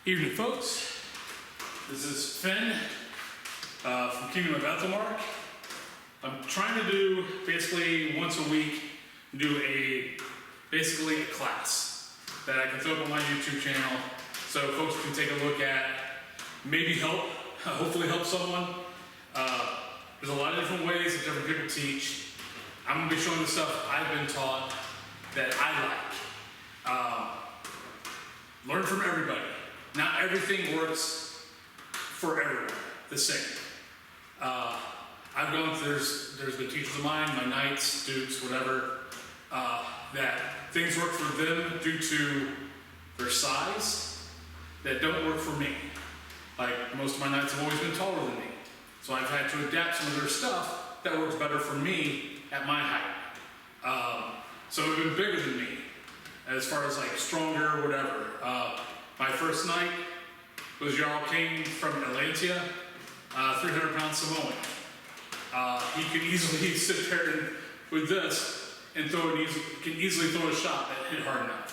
Evening, folks. This is Finn from Kingdom of Ethelmark. I'm trying to do basically once a week, basically a class that I can throw up on my YouTube channel so folks can take a look at, maybe hopefully help someone. There's a lot of different ways that different people teach. I'm going to be showing the stuff I've been taught that I like. Learn from everybody. Not everything works for everyone the same. I've gone through, there's been teachers of mine, my knights, dukes, whatever, that things work for them due to their size that don't work for me. Like most of my knights have always been taller than me. So I've had to adapt some of their stuff that works better for me at my height. So they've been bigger than me as far as like stronger, whatever. My first knight was Jarl King from Atlantia, 300-pound Samoan. He could easily sit there with this and can easily throw a shot that hit hard enough.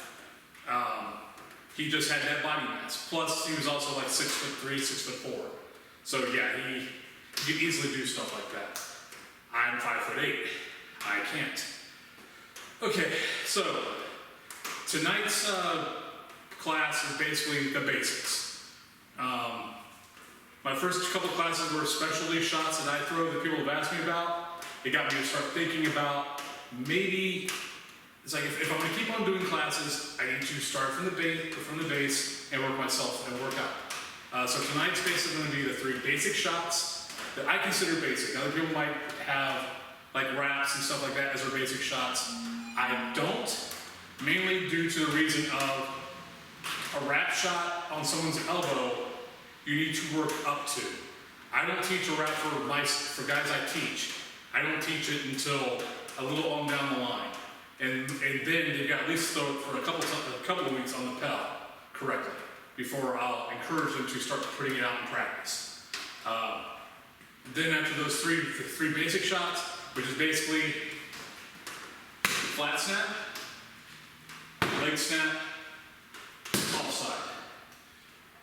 He just had that body mass. Plus, he was also like 6'3", 6'4". So yeah, he could easily do stuff like that. I'm 5'8". I can't. Okay, so tonight's class is basically the basics. My first couple classes were specialty shots that I throw that people have asked me about. It got me to start thinking about maybe, it's like if I'm gonna keep on doing classes, I need to start from the base and work myself and work out. So tonight's basically gonna be the 3 basic shots that I consider basic. Other people might have like wraps and stuff like that as their basic shots. I don't, mainly due to the reason of a wrap shot on someone's elbow, you need to work up to. I don't teach a wrap for guys I teach. I don't teach it until a little on down the line. And then they've got at least throw it for a couple of weeks on the pedal correctly before I'll encourage them to start putting it out in practice. Then after those three basic shots, which is basically flat snap, leg snap, offside.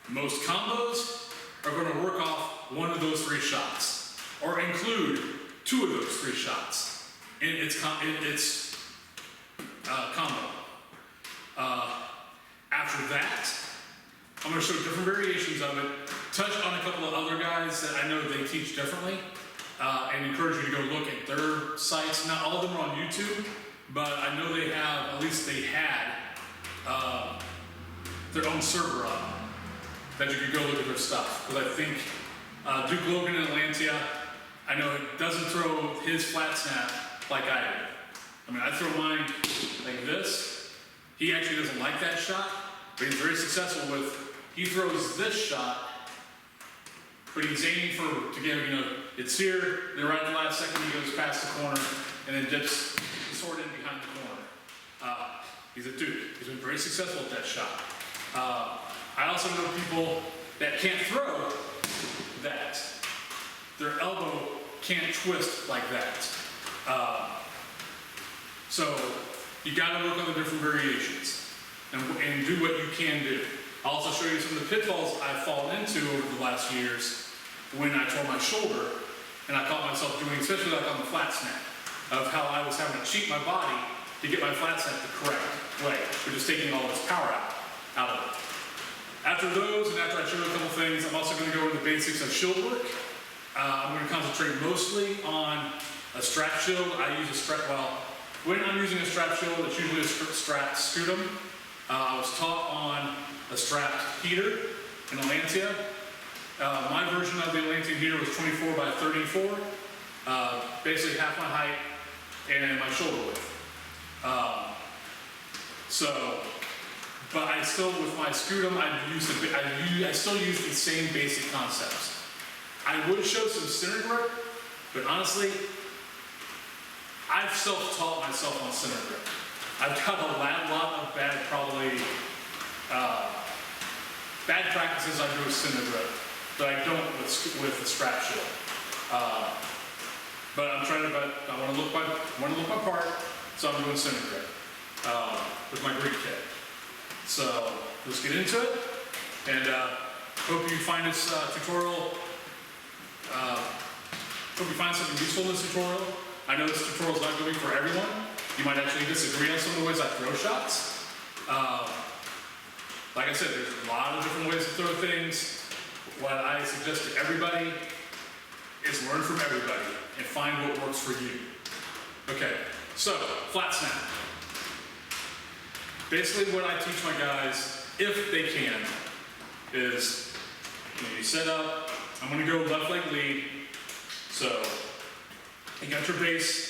Most combos are going to work off one of those 3 shots, or include 2 of those 3 shots in its combo. After that, I'm going to show different variations of it, touch on a couple of other guys that I know they teach differently, and encourage you to go look at their sites. Not all of them are on YouTube, but I know they have, at least they had, their own server up that you could go look at their stuff. Because I think Duke Logan in Atlantia, I know it doesn't throw his flat snap like I do. I mean, I throw mine like this. He actually doesn't like that shot, but he's very successful with, he throws this shot, but he's aiming to get, it's here, then right at the last second he goes past the corner, and then dips the sword in behind the corner. He's a dude. He's been very successful at that shot. I also know people that can't throw that. Their elbow can't twist like that. So you gotta work on the different variations and do what you can do. I'll also show you some of the pitfalls I've fallen into over the last years when I tore my shoulder and I caught myself doing, especially like on the flat snap, of how I was having to cheat my body to get my flat snap the correct way, which is taking all this power out of it. After those, and after I show you a couple things, I'm also going to go over the basics of shield work. I'm going to concentrate mostly on a strap shield. I use a strap, when I'm using a strap shield, it's usually a strapped scutum. I was taught on a strapped heater in Atlantia. My version of the Atlantean heater was 24 by 34, basically half my height and my shoulder width. But I still, with my scutum, I still use the same basic concepts. I would show some center grip, but honestly, I've self-taught myself on center grip. I've got a lot of bad practices I do with center grip, but I don't with the strap shield. But I'm trying to, I want to look my part, so I'm doing center grip with my Greek kit. So let's get into it. And hope you find this tutorial, hope you find something useful in this tutorial. I know this tutorial is not going to be for everyone. You might actually disagree on some of the ways I throw shots. Like I said, there's a lot of different ways to throw things. What I suggest to everybody is learn from everybody and find what works for you. Okay, so flat snap. Basically what I teach my guys, if they can, is you set up, I'm going to go left leg lead. So you got your base.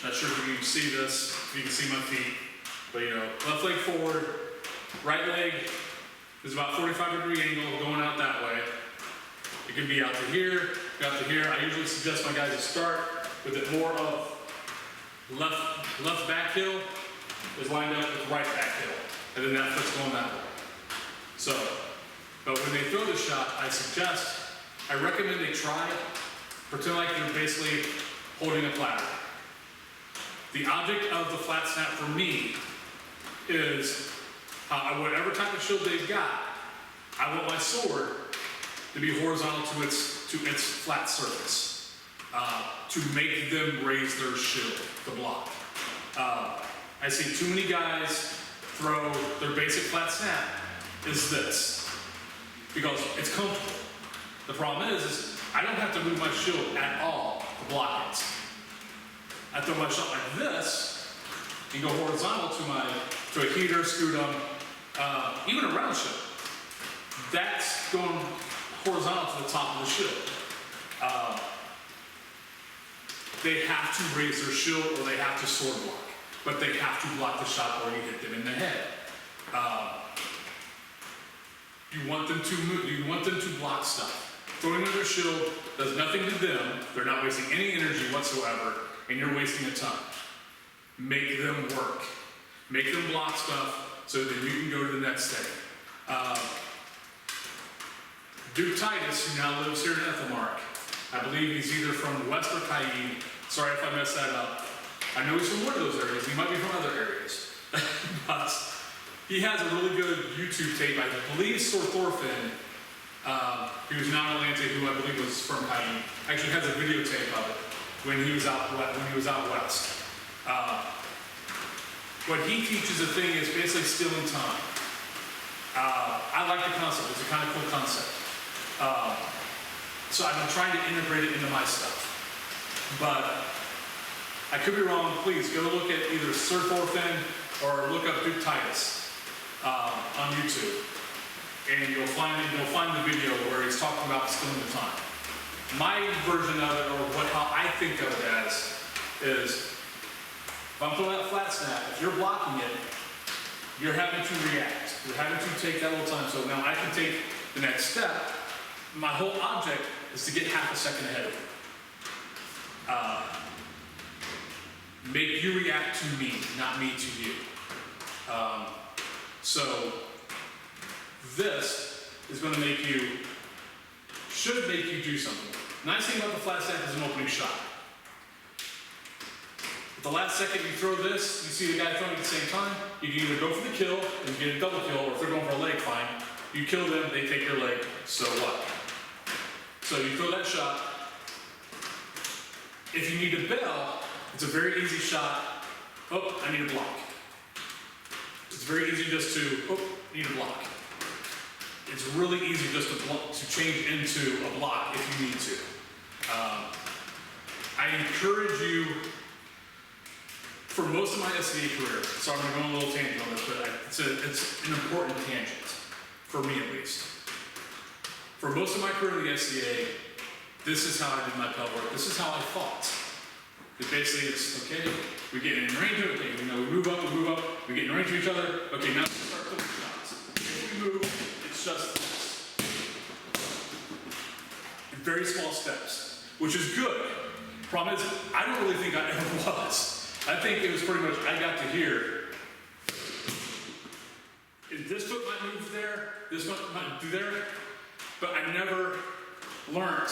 Not sure if you can see this, if you can see my feet, but left leg forward, right leg is about 45-degree angle going out that way. It can be out to here, out to here. I usually suggest my guys to start with it more of left back heel is lined up with right back heel, and then that foot's going that way. So, but when they throw the shot, I recommend they try it, pretend like they're basically holding a platter. The object of the flat snap for me is whatever type of shield they've got, I want my sword to be horizontal to its flat surface, to make them raise their shield to block. I see too many guys throw their basic flat snap is this, because it's comfortable. The problem is I don't have to move my shield at all to block it. I throw my shot like this and go horizontal to a heater, scutum, even a round shield. That's going horizontal to the top of the shield. They have to raise their shield or they have to sword block, but they have to block the shot or you hit them in the head. You want them to move, you want them to block stuff. Throwing on their shield does nothing to them. They're not wasting any energy whatsoever, and you're wasting a ton. Make them work. Make them block stuff so that you can go to the next thing. Duke Titus, who now lives here in Ethelmark, I believe he's either from West or Cayenne. Sorry if I messed that up. I know he's from one of those areas. He might be from other areas. But he has a really good YouTube tape. I believe Syrfinn, who's now in Atlanta, who I believe was from Cayenne, actually has a videotape of it when he was out west. What he teaches the thing is basically stealing time. I like the concept. It's a kind of cool concept. So I've been trying to integrate it into my stuff. But I could be wrong. Please go look at either Syrfinn or look up Duke Titus on YouTube. And you'll find the video where he's talking about stealing the time. My version of it, or how I think of it as, is if I'm throwing that flat snap, if you're blocking it, you're having to react. You're having to take that little time. So now I can take the next step. My whole object is to get half a second ahead of you. Make you react to me, not me to you. So this is going to should make you do something. Nice thing about the flat snap is an opening shot. At the last second you throw this, you see the guy throwing at the same time, you can either go for the kill and get a double kill, or if they're going for a leg, fine. You kill them, they take your leg, so what? So you throw that shot. If you need to bail, it's a very easy shot. Oh, I need a block. It's very easy just to, need a block. It's really easy just to change into a block if you need to. I encourage you, for most of my SCA career, so I'm going to go on a little tangent on this, but it's an important tangent, for me at least. For most of my career in the SCA, this is how I did my pellet work. This is how I fought. Basically, it's okay, we get in range of it, okay, we move up, we get in range of each other, okay, now we start pulling shots. If we move, it's just this. In very small steps, which is good. Problem is, I don't really think I ever was. I think it was pretty much, I got to here. This foot might move there, this foot might do there, but I never learned.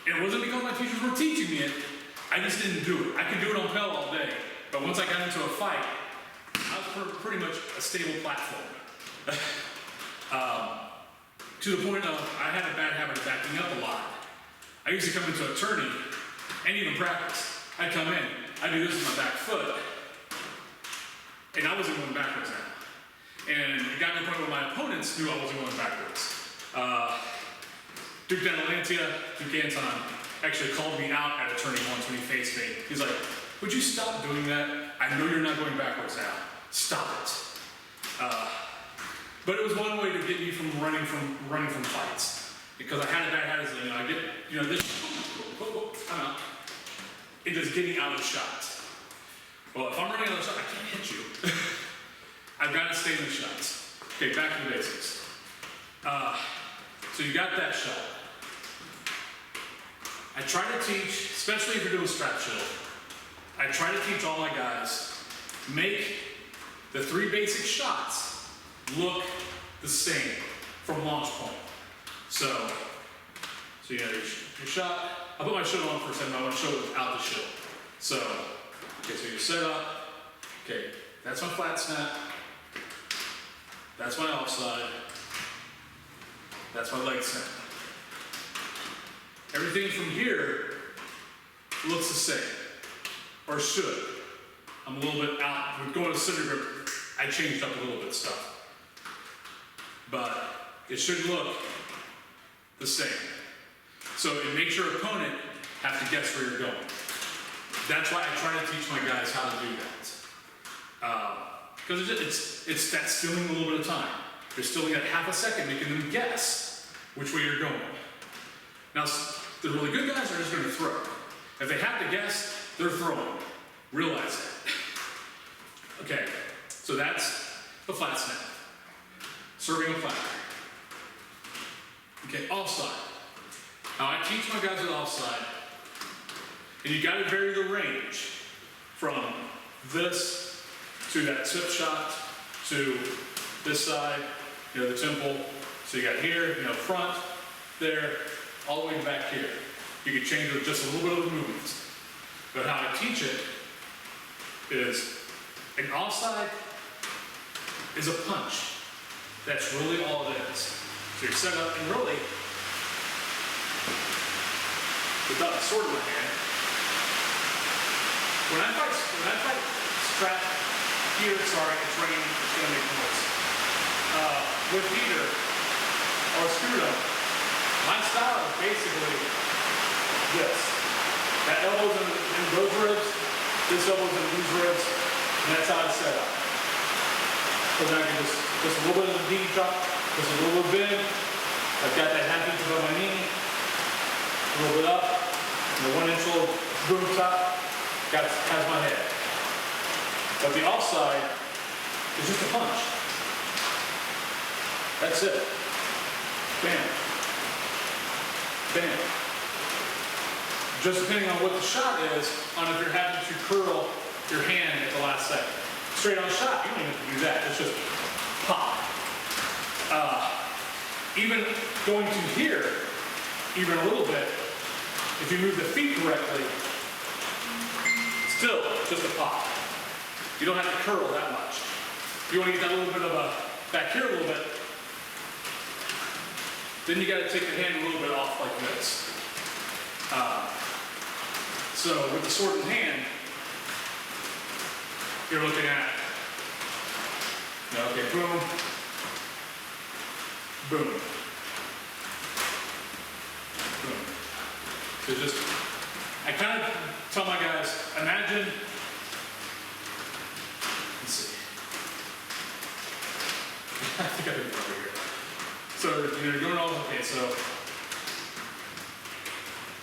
And it wasn't because my teachers were teaching me it, I just didn't do it. I could do it on Pell all day, but once I got into a fight, I was pretty much a stable platform. to the point of I had a bad habit of backing up a lot. I used to come into a tourney and even practice. I'd come in, I'd do this with my back foot, and I wasn't going backwards now. And it got to the point where my opponents knew I wasn't going backwards. Duke Delalantia, Duke Anton, actually called me out at a tourney once when he faced me. He's like, would you stop doing that? I know you're not going backwards now. Stop it. But it was one way to get me from running from fights. Because I had a bad habit, I get, this, I'm out. It is getting out of shots. Well, if I'm running out of shots, I can't hit you. I've got to stay in the shots. Okay, back to the basics. So you got that shot. I try to teach, especially if you're doing strap chill, I try to teach all my guys, make the 3 basic shots look the same from launch point. So you got your shot. I'll put my shield on for a second, I want to show it without the shield. So you set up, okay, that's my flat snap, that's my offside, that's my leg snap. Everything from here looks the same, or should. I'm a little bit out, with going to center grip, I changed up a little bit of stuff. But it should look the same. So it makes your opponent have to guess where you're going. That's why I try to teach my guys how to do that. Because it's that stealing a little bit of time. You're stealing that half a second, making them guess which way you're going. Now, the really good guys are just going to throw. If they have to guess, they're throwing. Realize that. Okay, so that's the flat snap. Serving a platter. Okay, offside. Now I teach my guys with offside, and you got to vary the range from this to that tip shot to this side, the temple. So you got here, front, there, all the way back here. You can change with just a little bit of the movements. But how I teach it is an offside is a punch. That's really all it is. So you're set up and really, without a sword in my hand, when I fight strap here, sorry, it's raining, it's gonna make noise. With heater or screw my style is basically this. That elbow's in those ribs, this elbow's in these ribs, and that's how it's set up. So then I can just a little bit of the knee drop, just a little bit bend. I've got that half inch above my knee, a little bit up, and the 1 inch little boom top has my head. But the offside is just a punch. That's it. Bam. Bam. Just depending on what the shot is, on if you're having to curl your hand at the last second. Straight on shot, you don't even have to do that. It's just pop. Even going to here, even a little bit, if you move the feet correctly, still just a pop. You don't have to curl that much. If you want to get that little bit of a, back here a little bit, then you got to take the hand a little bit off like this. So with the sword in hand, you're looking at, okay, boom, boom, boom. So just, I kind of tell my guys, imagine, let's see. I think I did it over here. So you're going all, okay, so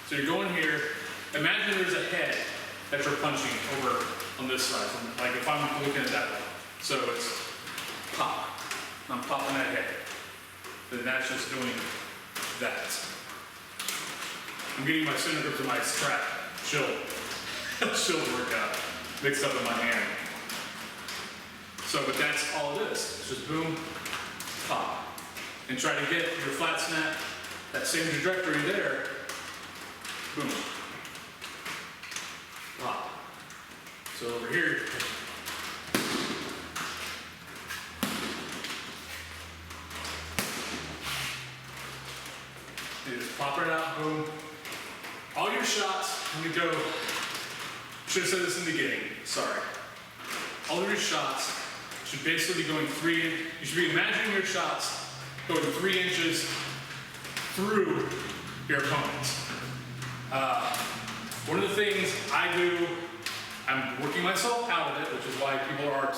you're going here. Imagine there's a head that you're punching over on this side, like if I'm looking at that way. So it's pop. I'm popping that head. Then that's just doing that. I'm getting my center grip to my strap, shield workout mixed up in my hand. So, but that's all it is. It's just boom, pop. And try to get your flat snap, that same trajectory there, boom, pop. So over here, You just pop it out, boom. All your shots, when you go, should have said this in the beginning, sorry. All of your shots should basically be going you should be imagining your shots going 3 inches through your opponent. One of the things I do, I'm working myself out of it, which is why people aren't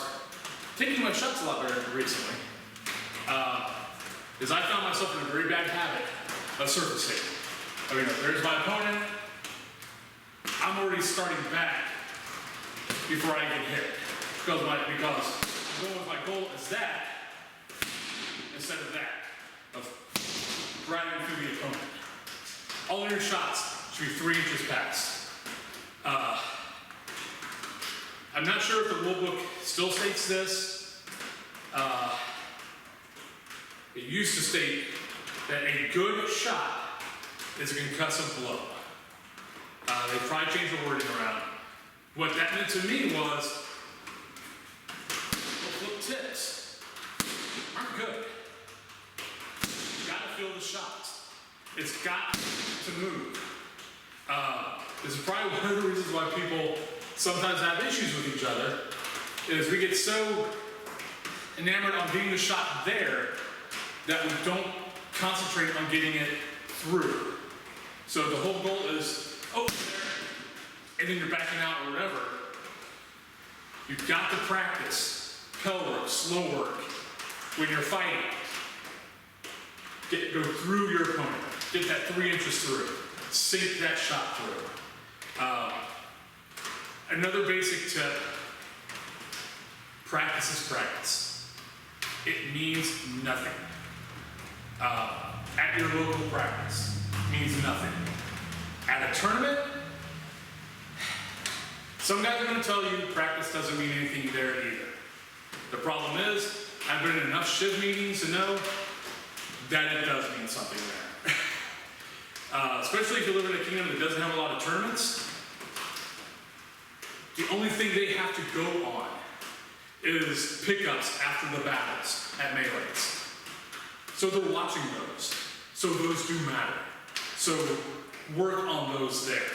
taking my shots a lot better recently, is I found myself in a very bad habit of surfacing. I mean, there's my opponent, I'm already starting back before I get hit. Because my goal is that instead of that, of driving through the opponent. All of your shots should be 3 inches past. I'm not sure if the rule book still states this. It used to state that a good shot is a concussive blow. They probably changed the wording around. What that meant to me was, flip tips aren't good. You gotta feel the shot. It's got to move. This is probably one of the reasons why people sometimes have issues with each other, is we get so enamored on getting the shot there that we don't concentrate on getting it through. So the whole goal is, oh, there, and then you're backing out or whatever. You've got to practice pedal work, slow work, when you're fighting. Go through your opponent. Get that 3 inches through. Sink that shot through. Another basic tip, practice is practice. It means nothing. At your local practice, it means nothing. At a tournament, some guys are going to tell you practice doesn't mean anything there either. The problem is, I've been in enough shiv meetings to know that it does mean something there. Especially if you live in a kingdom that doesn't have a lot of tournaments. The only thing they have to go on is pickups after the battles at melees. So they're watching those. So those do matter. So work on those there.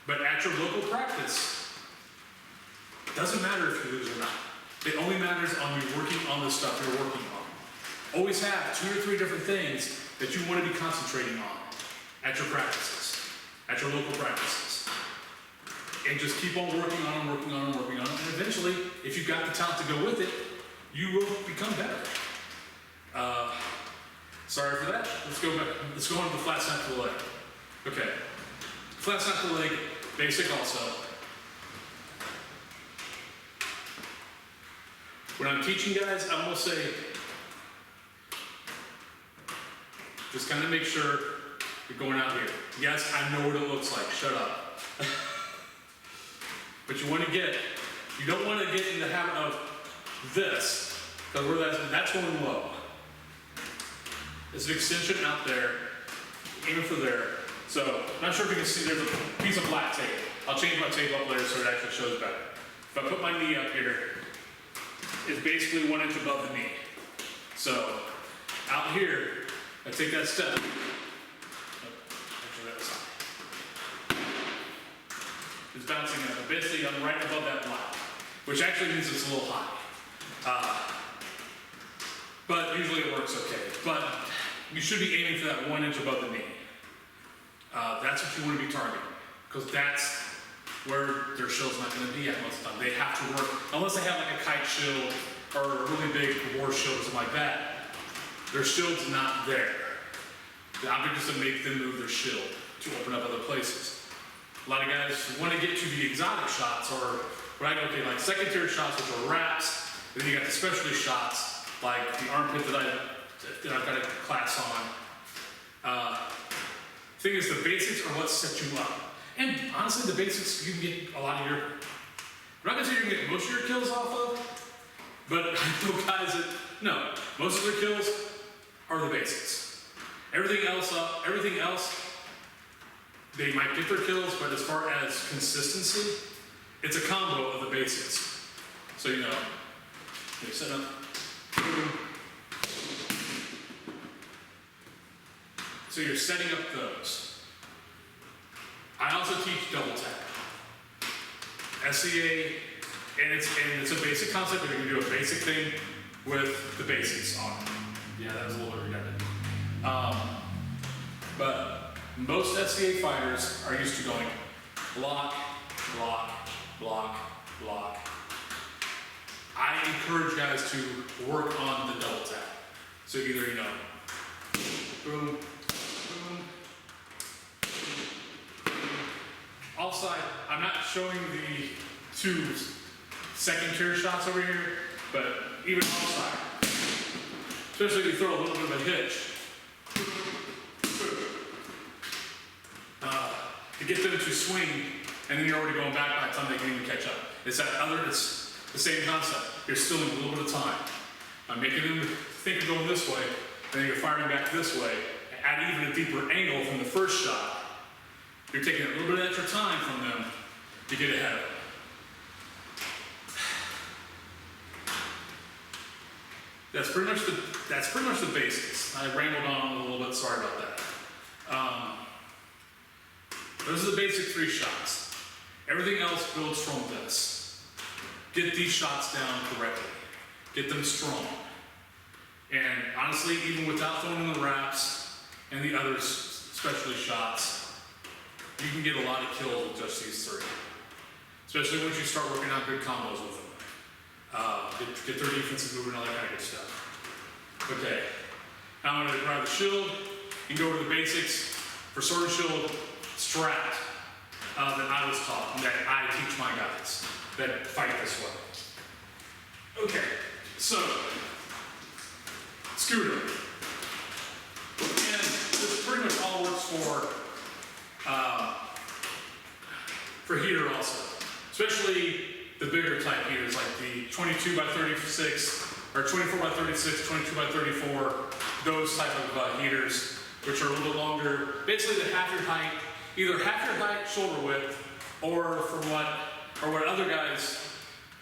But at your local practice, it doesn't matter if you lose or not. It only matters on you working on the stuff you're working on. Always have 2 or 3 different things that you want to be concentrating on at your practices, at your local practices. And just keep on working on them, working on them, working on them. And eventually, if you've got the talent to go with it, you will become better. Sorry for that. Let's go back. Let's go on to the flat snap to the leg. Okay. Flat snap to the leg, basic also. When I'm teaching guys, I will say, just kind of make sure you're going out here. Yes, I know what it looks like. Shut up. But you want to you don't want to get in the habit of this, because that's going low. There's an extension out there, aiming for there. So, I'm not sure if you can see, there's a piece of black tape. I'll change my tape up later so it actually shows better. If I put my knee up here, it's basically 1 inch above the knee. So, out here, I take that step. Actually, that side. It's bouncing up. Basically, I'm right above that black, which actually means it's a little high. But usually it works okay. But you should be aiming for that 1 inch above the knee. That's what you want to be targeting, because that's where their shield's not going to be at most of the time. They have to work, unless they have like a kite shield or a really big war shield or something like that, their shield's not there. The object is to make them move their shield to open up other places. A lot of guys want to get to the exotic shots, or okay, like second tier shots, which are wraps, and then you got the specialty shots, like the armpit that I've got a class on. Thing is, the basics are what set you up. And honestly, the basics, you can get a lot of your, I'm not gonna say you're gonna get most of your kills off of, but I know guys that, no, most of their kills are the basics. Everything else, they might get their kills, but as far as consistency, it's a combo of the basics. So you set up, So you're setting up those. I also teach double tap. SCA, and it's a basic concept, but you can do a basic thing with the basics on it. Yeah, that was a little bit redundant. But most SCA fighters are used to going block, block, block, block. I encourage guys to work on the double tap. So either, you know, boom, boom, offside. I'm not showing the two second tier shots over here, but even offside. Especially if you throw a little bit of a hitch. To get them to swing, and then you're already going back by the time they can even catch up. It's the same concept. You're stealing a little bit of time. I'm making them think of going this way, and then you're firing back this way, at even a deeper angle from the first shot. You're taking a little bit of extra time from them to get ahead of them. That's pretty much the basics. I rambled on a little bit, sorry about that. Those are the basic 3 shots. Everything else builds from this. Get these shots down correctly. Get them strong. And honestly, even without throwing in the wraps and the other specialty shots, you can get a lot of kills with just these 3. Especially once you start working out good combos with them. Get their defensive movement, all that kind of good stuff. Okay, now I'm going to grab the shield and go over the basics for sword and shield strat that I was taught, and that I teach my guys that fight this way. Okay, so scooter. And this pretty much all works for heater also, especially the bigger type heaters like the 22 by 36 or 24 by 36, 22 by 34, those type of heaters, which are a little bit longer, basically the half your height, either half your height, shoulder width, or what other guys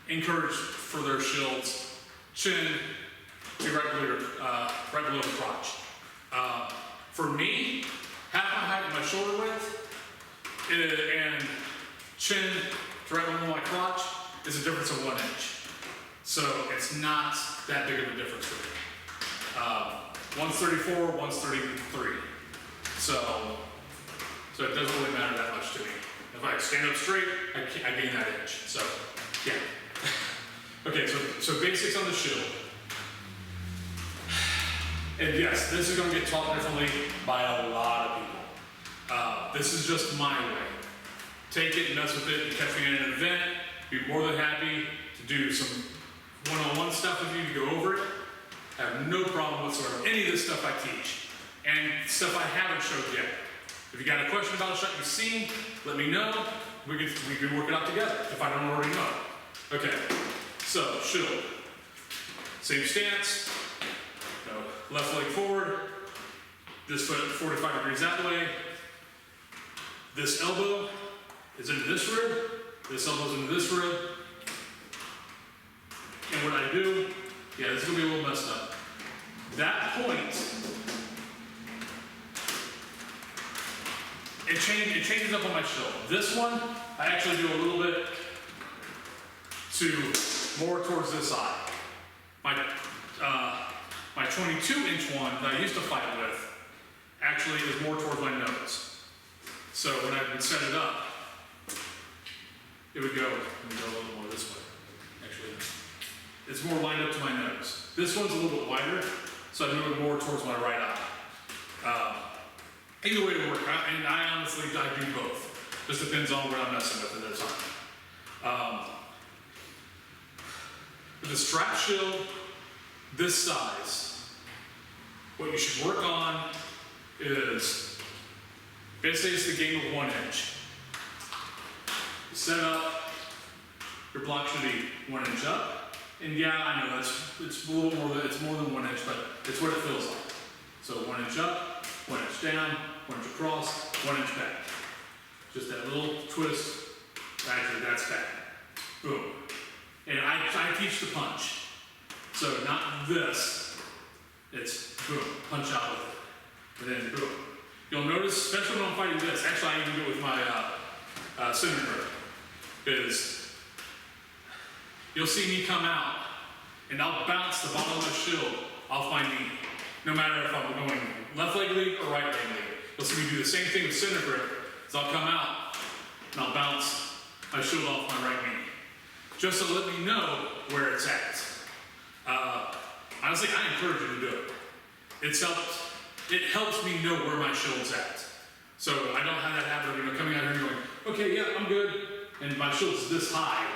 encourage for their shields, chin to right below the crotch. For me, half my height and my shoulder width, and chin to right below my crotch is a difference of 1 inch. So it's not that big of a difference for me. One's 34, one's 33. So it doesn't really matter that much to me. If I stand up straight, I gain that inch. So, yeah. Okay, so basics on the shield. And yes, this is going to get taught differently by a lot of people. This is just my way. Take it, mess with it, catch me in an event. Be more than happy to do some one-on-one stuff with you to go over it. I have no problem whatsoever. Any of this stuff I teach, and stuff I haven't showed yet. If you got a question about a shot you've seen, let me know. We can work it out together if I don't already know. Okay, so shield. Same stance. Go left leg forward. This foot 45 degrees that way. This elbow is into this rib. This elbow's into this rib. And what I do, yeah, this is gonna be a little messed up. That point, it changes up on my shield. This one, I actually do a little bit to more towards this eye. My 22-inch one that I used to fight with actually is more towards my nose. So when I would set it up, it would go, let me go a little more this way. Actually, it's more lined up to my nose. This one's a little bit wider, so I move it more towards my right eye. Either way to work, and I honestly, I do both. Just depends on what I'm messing with at the time. With the strap shield, this size, what you should work on is, basically it's the game of 1 inch. You set up, your block should be 1 inch up, and yeah, I know it's a little more, it's more than 1 inch, but it's what it feels like. So 1 inch up, 1 inch down, 1 inch across, 1 inch back. Just that little twist, actually that's back. Boom. And I teach the punch. So not this, it's boom, punch out with it. And then boom, you'll notice, especially when I'm fighting this, actually I even do it with my center grip, is you'll see me come out and I'll bounce the bottom of my shield off my knee, no matter if I'm going left leg lead or right leg lead. You'll see me do the same thing with center grip, is I'll come out and I'll bounce my shield off my right knee, just to let me know where it's at. Honestly, I encourage you to do it. It helps me know where my shield's at. So I don't have that habit of coming out here and going, okay, yeah, I'm good, and my shield's this high.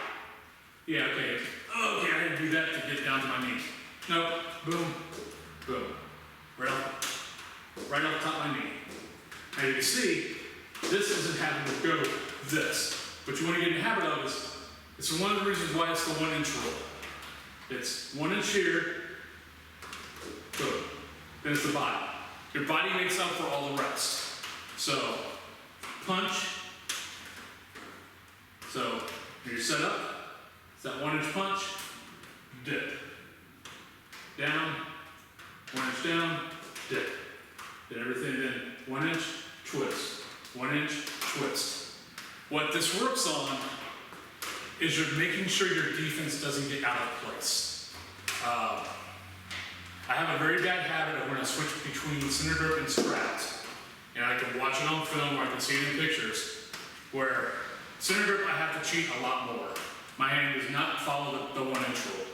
Yeah, okay, I had to do that to get down to my knee. Nope, boom, boom, right off the top of my knee. And you can see, this isn't having to go this. What you want to get in the habit of is, it's one of the reasons why it's the 1 inch rule. It's 1 inch here, boom, then it's the body. Your body makes up for all the rest. So, punch. So, you're set up. It's that 1 inch punch, dip. Down, 1 inch down, dip. Then everything then 1 inch, twist. 1 inch, twist. What this works on is you're making sure your defense doesn't get out of place. I have a very bad habit of when I switch between center grip and straps, and I can watch it on film or I can see it in pictures, where center grip I have to cheat a lot more. My hand does not follow the 1 inch rule.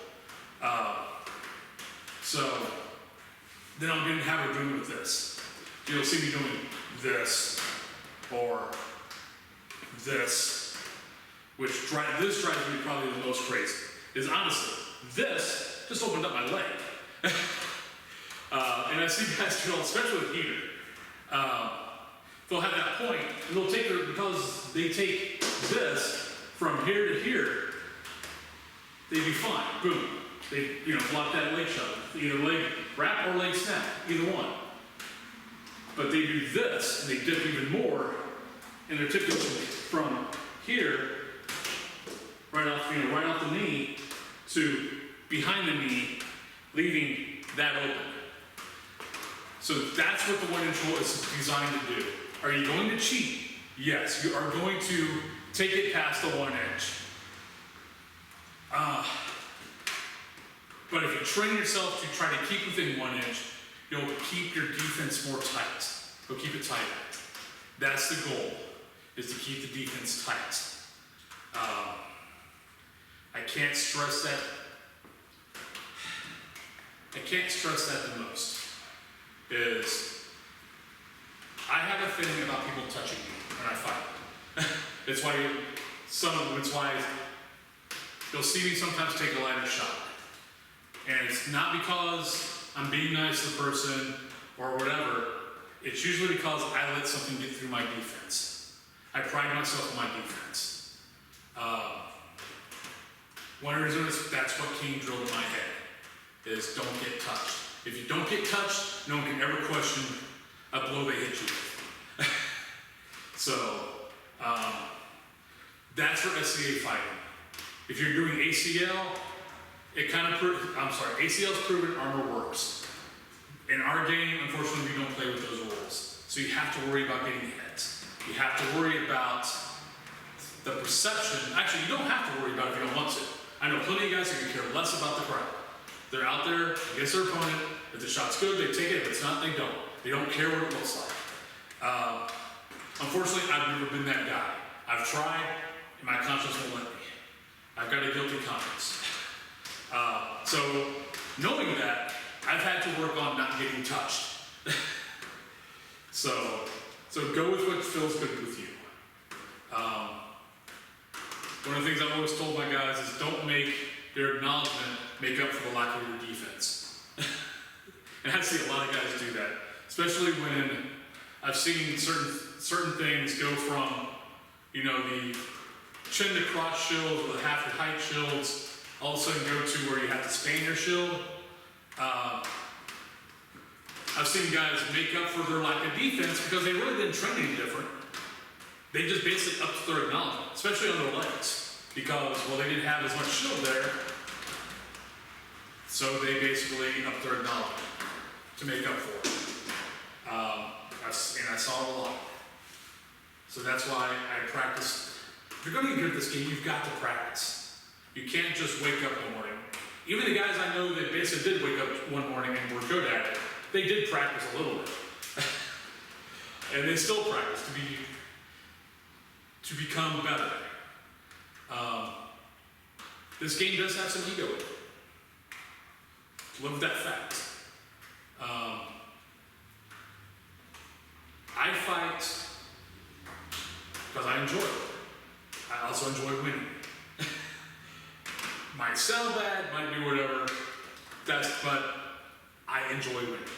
So then I'm going to have her doing with this. You'll see me doing this or this, which this drives me probably the most crazy. Is honestly, this just opened up my leg. And I see guys do it, especially with heater. They'll have that point, and they'll take because they take this from here to here, they'd be fine. Boom. They block that leg shove. Either leg wrap or leg snap, either one. But they do this, and they dip even more, and they're tipping from here, right off the knee, to behind the knee, leaving that open. So that's what the 1 inch rule is designed to do. Are you going to cheat? Yes, you are going to take it past the 1 inch. But if you train yourself to try to keep within 1 inch, you'll keep your defense more tight. You'll keep it tighter. That's the goal, is to keep the defense tight. I can't stress that. The most. Is I have a feeling about people touching me when I fight. It's why you'll see me sometimes take a lighter shot. And it's not because I'm being nice to the person or whatever. It's usually because I let something get through my defense. I pride myself in my defense. One reason is that's what King drilled in my head, is don't get touched. If you don't get touched, no one can ever question a blow they hit you with. So, that's for SCA fighting. If you're doing ACL, ACL's proven armor works. In our game, unfortunately, we don't play with those rules. So you have to worry about getting hit. You have to worry about the perception. Actually, you don't have to worry about it if you don't want to. I know plenty of guys who can care less about the crowd. They're out there against their opponent. If the shot's good, they take it. If it's not, they don't. They don't care what it looks like. Unfortunately, I've never been that guy. I've tried, and my conscience won't let me. I've got a guilty conscience. So, knowing that, I've had to work on not getting touched. So go with what feels good with you. One of the things I've always told my guys is don't make your acknowledgement make up for the lack of your defense. And I see a lot of guys do that, especially when I've seen certain things go from, the chin to crotch shields or the half your height shields, all of a sudden go to where you have to span your shield. I've seen guys make up for their lack of defense because they really didn't train any different. They just basically upped their acknowledgement, especially on their legs, because, they didn't have as much shield there, so they basically upped their acknowledgement to make up for it. I and I saw it a lot. So that's why I practice. If you're gonna get good at this game, you've got to practice. You can't just wake up in the morning. Even the guys I know that basically did wake up one morning and were good at it, they did practice a little bit. And they still practice to become better. This game does have some ego in it. Live with that fact. I fight because I enjoy it. I also enjoy winning. Might sound bad, might do whatever, but I enjoy winning.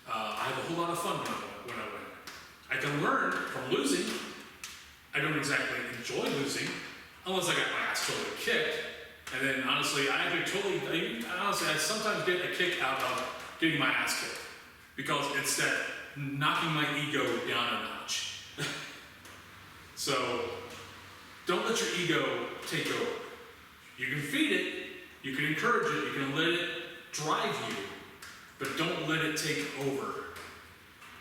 I have a whole lot of fun when I win. I can learn from losing. I don't exactly enjoy losing, unless I got my ass totally kicked. And then honestly, I sometimes get a kick out of getting my ass kicked. Because it's that knocking my ego down a notch. So, don't let your ego take over. You can feed it, you can encourage it, you can let it drive you, but don't let it take over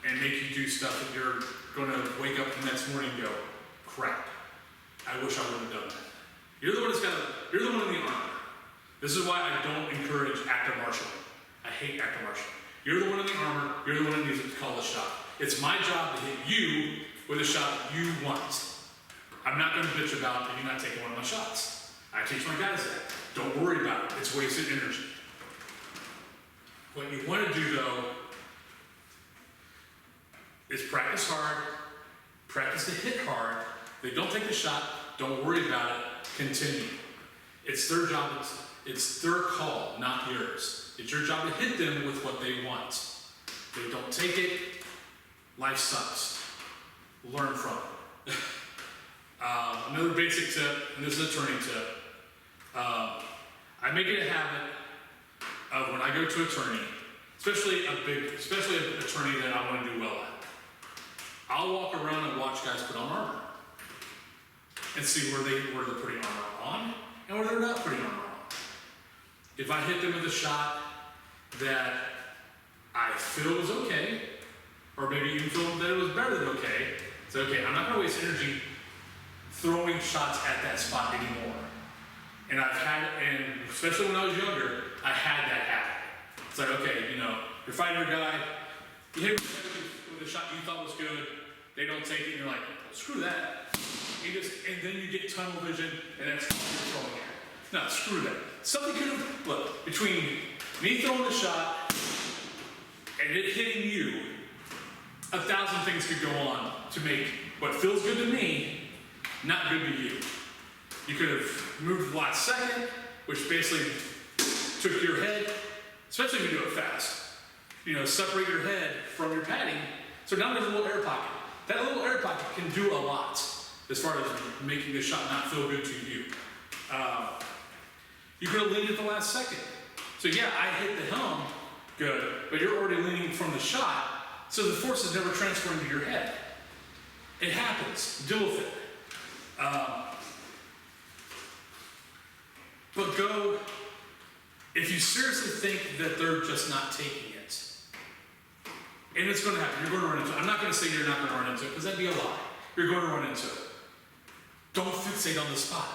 and make you do stuff that you're gonna wake up the next morning and go, crap, I wish I would have done that. You're the one you're the one in the armor. This is why I don't encourage active marshalling. I hate active marshalling. You're the one in the armor, you're the one that needs to call the shot. It's my job to hit you with a shot you want. I'm not gonna bitch about you not taking one of my shots. I teach my guys that. Don't worry about it, it's wasted energy. What you wanna do though, is practice hard, practice to hit hard. If they don't take the shot, don't worry about it, continue. It's their job, it's their call, not yours. It's your job to hit them with what they want. If they don't take it, life sucks. Learn from it. Another basic tip, and this is a turning tip. I make it a habit of when I go to a tourney, especially an attorney that I want to do well at. I'll walk around and watch guys put on armor and see where they're putting armor on and where they're not putting armor on. If I hit them with a shot that I feel was okay, or maybe even feel that it was better than okay, it's okay, I'm not going to waste energy throwing shots at that spot anymore. And and especially when I was younger, I had that habit. It's like, okay, you're fighting your guy, you hit him with a shot you thought was good, they don't take it, and you're like, well, screw that. And then you get tunnel vision, and that's what you're throwing at. No, screw that. Something could have, look, between me throwing the shot and it hitting you, 1,000 things could go on to make what feels good to me not good to you. You could have moved the last second, which basically took your head, especially if you do it fast, separate your head from your padding. So now there's a little air pocket. That little air pocket can do a lot as far as making the shot not feel good to you. You could have leaned at the last second. So yeah, I hit the helm good, but you're already leaning from the shot, so the force is never transferring to your head. It happens. Deal with it. But go, if you seriously think that they're just not taking it, and it's going to happen, you're going to run into it. I'm not going to say you're not going to run into it, because that'd be a lie. You're going to run into it. Don't fixate on the spot.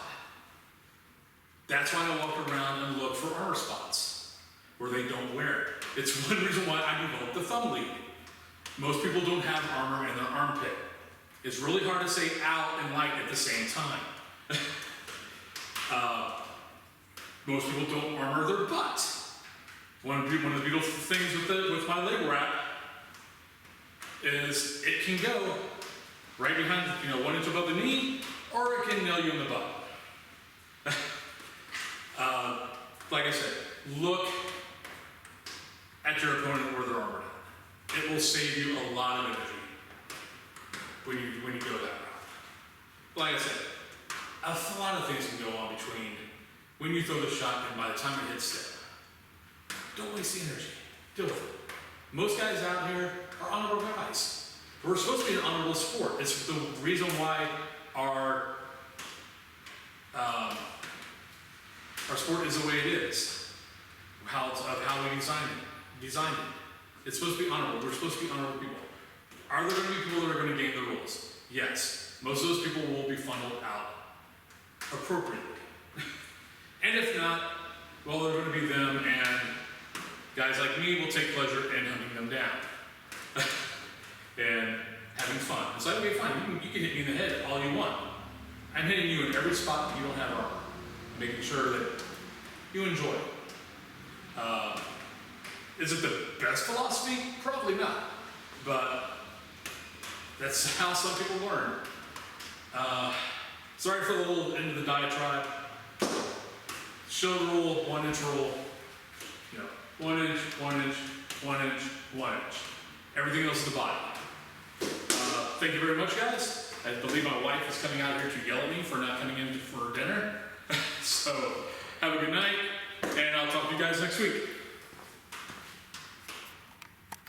That's why I walk around and look for armor spots where they don't wear it. It's one reason why I developed the thumb lead. Most people don't have armor in their armpit. It's really hard to say out and light at the same time. Most people don't armor their butt. One of the beautiful things with my leg wrap is it can go right behind, 1 inch above the knee, or it can nail you in the butt. Like I said, look at your opponent where they're armored. It will save you a lot of energy when you go that route. Like I said, a lot of things can go on between when you throw the shot and by the time it hits step. Don't waste the energy. Deal with it. Most guys out here are honorable guys. We're supposed to be an honorable sport. It's the reason why our sport is the way it is. How we designed it. It's supposed to be honorable. We're supposed to be honorable people. Are there going to be people that are going to game the rules? Yes. Most of those people will be funneled out appropriately. And if not, well, they're going to be them, and guys like me will take pleasure in hunting them down and having fun. It's like, okay, fine, you can hit me in the head all you want. I'm hitting you in every spot that you don't have armor, making sure that you enjoy it. Is it the best philosophy? Probably not, but that's how some people learn. Sorry for the little end of the diatribe. Show the rule, 1 inch rule. You know, 1 inch, 1 inch, 1 inch, 1 inch. Everything else is the body. Thank you very much, guys. I believe my wife is coming out here to yell at me for not coming in for dinner. So, have a good night, and I'll talk to you guys next week.